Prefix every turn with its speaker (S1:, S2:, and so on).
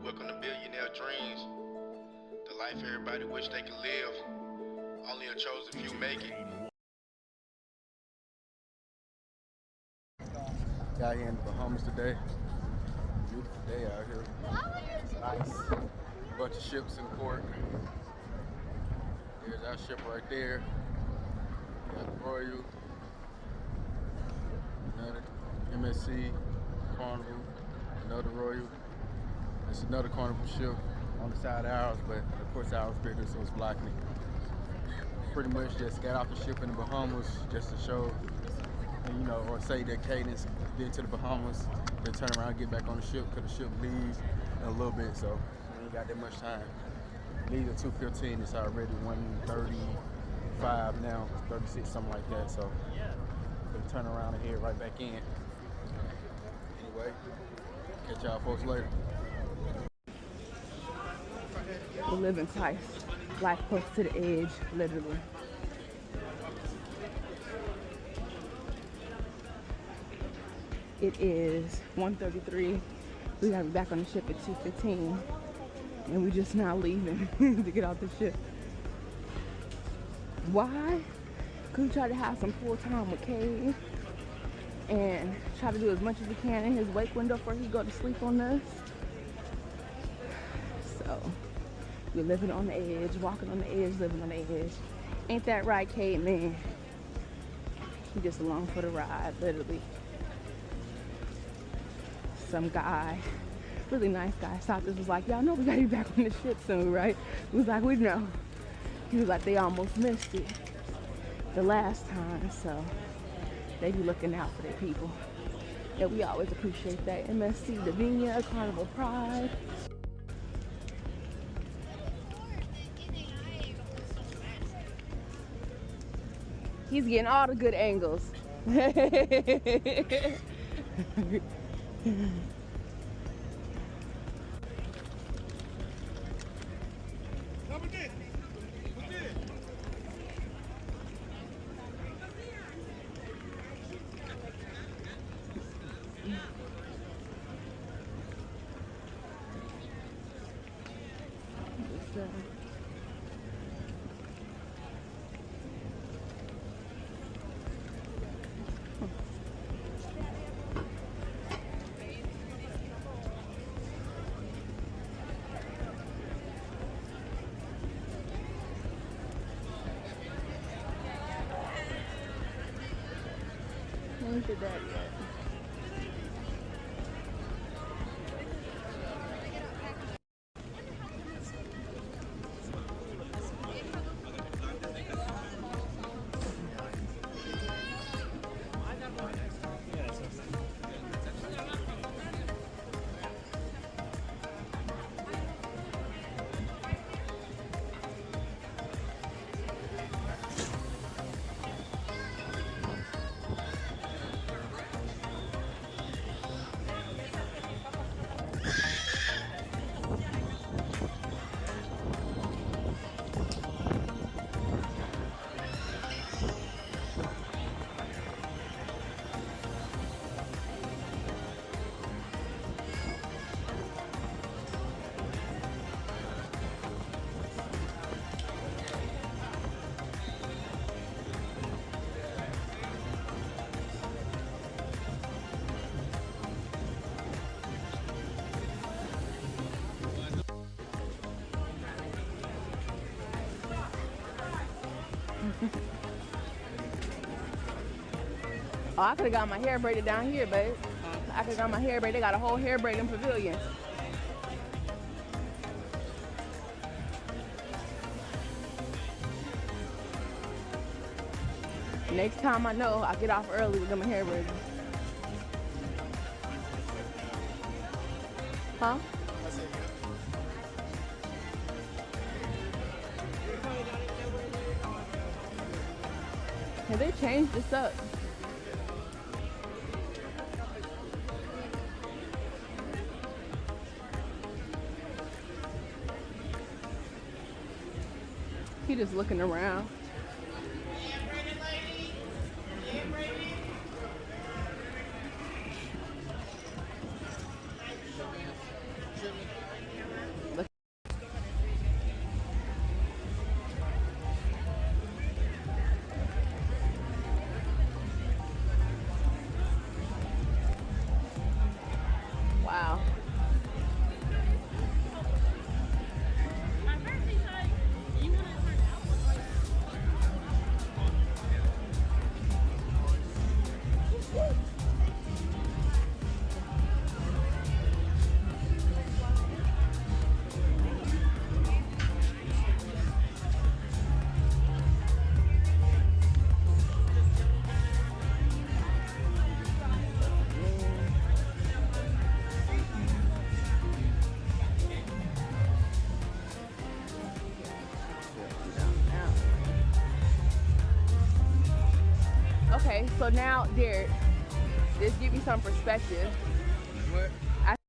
S1: Welcome to Billionaire Dreams, the life everybody wish they could live. Only a chosen few make it.
S2: Got here in the Bahamas today. Beautiful day out here. It's nice. Bunch of ships in port. There's our ship right there. Got the Royal, another MSC Carnival, another Royal. It's another Carnival ship on the side of ours, but of course ours bigger, so it's blocking it. Pretty much just got off the ship in the Bahamas just to show, you know, or say that cadence been to the Bahamas, then turn around and get back on the ship because the ship leaves in a little bit, so we ain't got that much time. Leave at 2:15, it's already 1:35 now, 36, something like that, so we'll turn around and head right back in. Anyway, catch y'all folks later.
S3: We're living life, life close to the edge, literally. It is 1:33. We gotta be back on the ship at 2:15, and we just now leaving to get off the ship. Why? Because we try to have some full time with Cade and try to do as much as we can in his wake window before he go to sleep on us. So we're living on the edge, walking on the edge, living on the edge. Ain't that right, Cade, man? He just along for the ride, literally. Some guy, really nice guy, stopped us, was like, y'all know we gotta be back on the ship soon, right? We was like, we know. He was like, they almost missed it the last time, so they be looking out for their people. And we always appreciate that. MSC, Davinia, Carnival Pride. He's getting all the good angles. Look at that yet. Oh, I could have got my hair braided down here, babe. I could have got my hair braided. They got a whole hair braiding pavilion. Next time I know, I get off early with my hair braided. Huh? Have they changed this up? He just looking around. Okay, so now, Derek, this give you some perspective.
S2: What?